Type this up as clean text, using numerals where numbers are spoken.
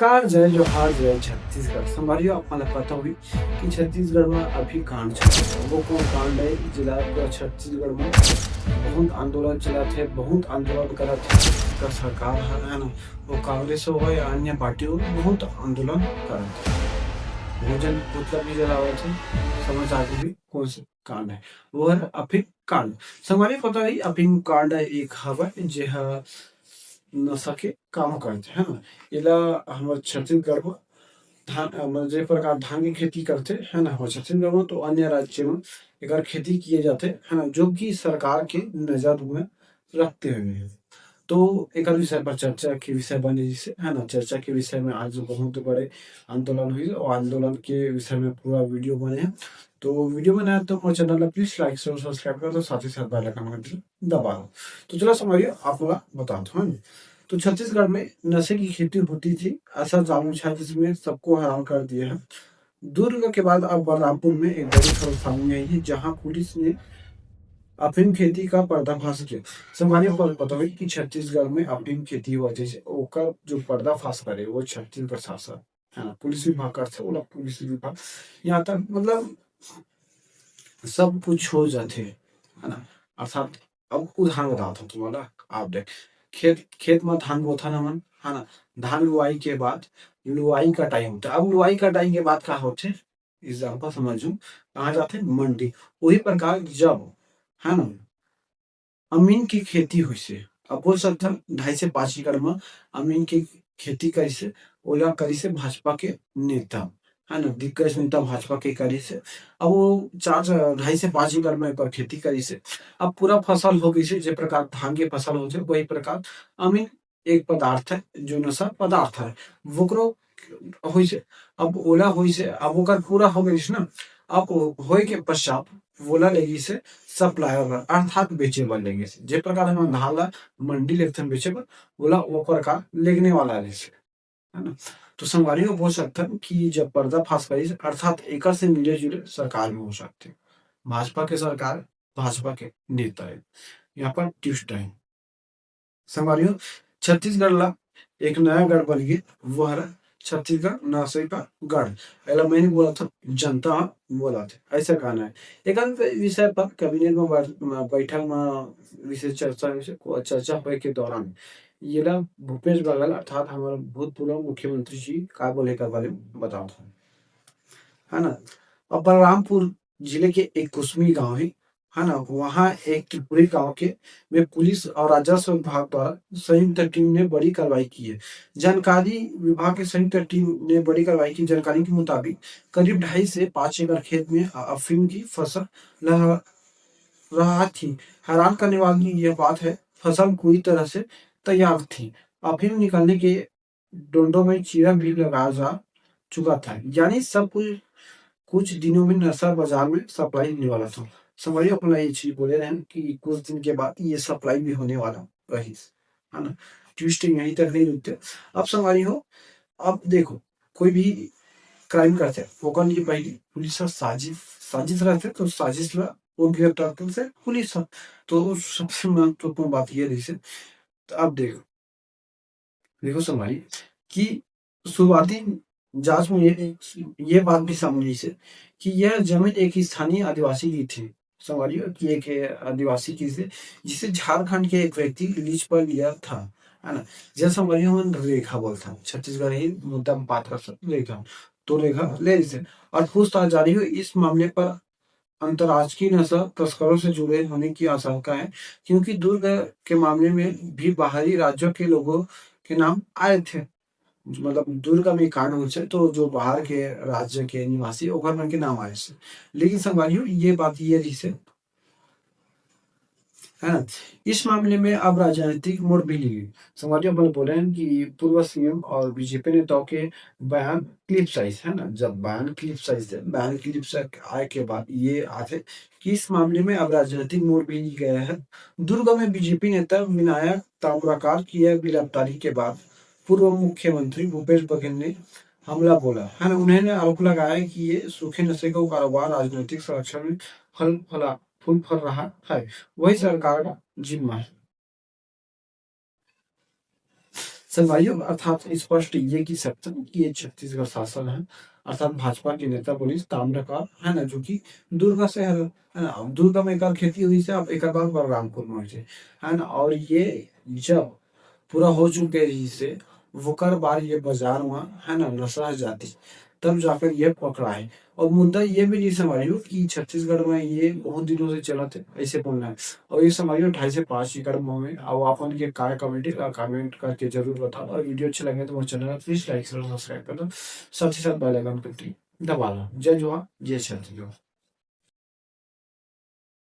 Car जय जोहार जय छत्तीसगढ़ संभालियो आपल्याला पता होगी कि छत्तीसगढ़ में अभी कांड चल रहा है। वो कौन कांड है जिला का छत्तीसगढ़ में बहुत आंदोलन चला थे, बहुत आंदोलन करा थे का सरकार है ना। वो कांग्रेस हो या अन्य पार्टी हो बहुत आंदोलन करा थे, भोजन पुतला भी जलावे थे। समझ आगे भी कौन सा कांड है, वो है अफीम कांड। संभालिए पता है अफीम कांड है एक हवा जे नशा के काम करते है ना। इला हमारे छत्तीसगढ़ में धान जे प्रकार धान की खेती करते है ना, हो छत्तीसगढ़ में तो अन्य राज्य में एकर खेती किए जाते है ना, जो कि सरकार के नजर में रखते हुए है। तो एक विषय पर चर्चा के विषय बने जिसे है ना, चर्चा के विषय में आज बहुत बड़े आंदोलन हुई और आंदोलन के विषय में पूरा वीडियो बने हैं। तो वीडियो बनाया तो हमारे channel please like share subscribe कर दो, साथ ही साथ बेल आइकन घंटी दबा दो। तो चलो समझिए आप लोग बता दो है। तो छत्तीसगढ़ में नशे की खेती होती थी, ऐसा जामुन छा जिसमें सबको हैरान कर दिया है। दुर्ग के बाद अब बलरामपुर में एक बड़ी खबर सामने आई है, जहां पुलिस ने अफीम खेती का पर्दाफाश किया। सामान्य पर बताओ कि छत्तीसगढ़ में अफीम खेती वजह से ओकर जो पर्दाफाश करे वो छत्तीसगढ़ प्रशासन है ना, पुलिस विभाग कर से ओला पुलिस विभाग यहाँ तक मतलब सब कुछ हो जाते है ना। अर्थात अब उदाहरण बताता हूँ तुम्हारा, आप देख खेत खेत में धान बोथा ना मन है ना। धान लुआई के बाद लुआई कटाई होता है। अब लुआई कटाई के बाद क्या होते, एग्जाम्पल समझू कहाँ जाते मंडी। वही प्रकार जब है ना अमीन की खेती हुई से अब बोल सकते हैं 2.5 से 5 एकड़ में अमीन की खेती करी से ओला करी से भाजपा के नेता है ना, दिग्गज नेता भाजपा के करी से अब वो 4 2.5 से 5 एकड़ में पर खेती करी से अब पूरा फसल हो गई से। जिस प्रकार धान की फसल हो जाए वही प्रकार अमीन एक पदार्थ है जो नशा पदार्थ है वोकरो होई से। अब ओला होई से अब ओकर पूरा हो गई ना। अब होए के पश्चात ओला लगी से सप्लायर अर्थात बेचे बर लेंगे से। जे प्रकार हम धान ला मंडी लेते हैं बेचे बर ओला वो प्रकार लेगने वाला रहे से है ना। तो संगवारी को बोल सकते हैं कि जब पर्दाफाश करी से अर्थात एकर से मिले जुले सरकार में हो सकते हैं। भाजपा के सरकार भाजपा के नेता है, यहाँ पर ट्विस्ट है। संगवारियों छत्तीसगढ़ ला एक नया गढ़ बन गया, वो है छत्तीसगढ़ नशे का गढ़। पहला मैंने बोला था जनता बोला था ऐसा कहना है। एक विषय पर कैबिनेट में बैठक में विशेष चर्चा हुए के दौरान ये ला भूपेश बघेल अर्थात हमारे भूतपूर्व मुख्यमंत्री जी का बोले का बारे में बताओ है ना। अब बलरामपुर जिले के एक कुसमी गांव है ना, वहाँ एक त्रिपुरी गांव के में पुलिस और राजस्व विभाग द्वारा संयुक्त टीम ने बड़ी कार्रवाई की है। जानकारी विभाग की संयुक्त टीम ने बड़ी कार्रवाई की जानकारी के मुताबिक करीब 2.5 से 5 एकड़ खेत में अफीम की फसल लगा रहा थी। हैरान करने वाली यह बात है फसल पूरी तरह से तैयार थी। अफीम निकालने के डोंडों में चीरा भी लगाया जा चुका था, यानी सब कुछ दिनों में नशा बाजार में सप्लाई होने वाला था। समझिए अपना ये चीज बोले रहे कि कुछ दिन के बाद ये सप्लाई भी होने वाला रही है ना। ट्विस्टिंग यहीं तक नहीं रुकते। अब संगवारी हो, अब देखो कोई भी क्राइम करते हैं वो लिए पहले पुलिस का साजिश साजिश रहते तो साजिश ला वो गिरफ्तार करते से पुलिस है। तो सबसे महत्वपूर्ण बात ये रही से। तो अब देखो देखो संगवारी कि शुरुआती जांच में ये बात भी सामने आई से कि यह जमीन एक स्थानीय आदिवासी की थी। समझिए कि एक आदिवासी की से जिसे झारखंड के एक व्यक्ति लीज पर लिया था है ना। जैसे समझिए हम रेखा बोलता छत्तीसगढ़ ही मुद्दा में बात कर सकते रेखा। तो रेखा ले इसे और पूछताछ जारी हुई इस मामले पर अंतर्राष्ट्रीय नशा तस्करों से जुड़े होने की आशंका है, क्योंकि दुर्ग के मामले में भी बाहरी राज्यों के लोगों के नाम आए थे। मतलब दुर्ग में कांड हो जाए तो जो बाहर के राज्य के निवासी ओकर मन के नाम आए से। लेकिन संगवारियों ये बात ये रही से है ना, इस मामले में अब राजनीतिक मोड़ भी ली गई। संगवारियों अपने बोले हैं कि पूर्व सीएम और बीजेपी नेताओं के बयान क्लिप साइज है ना, जब बयान क्लिप साइज है बयान क्लिप से आए के बाद ये आते कि इस मामले में अब राजनीतिक मोड़ भी ली गया है। दुर्ग में बीजेपी नेता विनायक ताम्रकार की गिरफ्तारी के बाद पूर्व मुख्यमंत्री भूपेश बघेल ने हमला बोला है ना। उन्होंने आरोप लगाया कि ये सूखे नशे का कारोबार राजनीतिक संरक्षण में फूल फल रहा है, वही सरकार का जिम्मा है। संगवारियों अर्थात स्पष्ट ये की सकते हैं कि ये छत्तीसगढ़ शासन है, अर्थात भाजपा के नेता बोलिस ताम्रकार है ना, जो कि दुर्गा शहर है ना। अब दुर्गा में एकर खेती हुई से, अब एकर बाद बलरामपुर में हुई से, है ना। और ये जब पूरा हो चुके रही से वोकर बार ये बाजार में है ना नसरा जाती, तब जाकर ये पकड़ा है। और मुद्दा ये भी नहीं समझियो कि छत्तीसगढ़ में ये बहुत दिनों से चला थे ऐसे बोलना है। और ये समझियो 2.5 से 5 एकड़ में। और अपन ये काय कमेटी कमेंट करके जरूर बताओ, और वीडियो अच्छे लगे तो वो चैनल प्लीज लाइक सब्सक्राइब कर दो, साथ ही साथ बेल आइकन को दबा दो। जय जवान जय छत्तीसगढ़।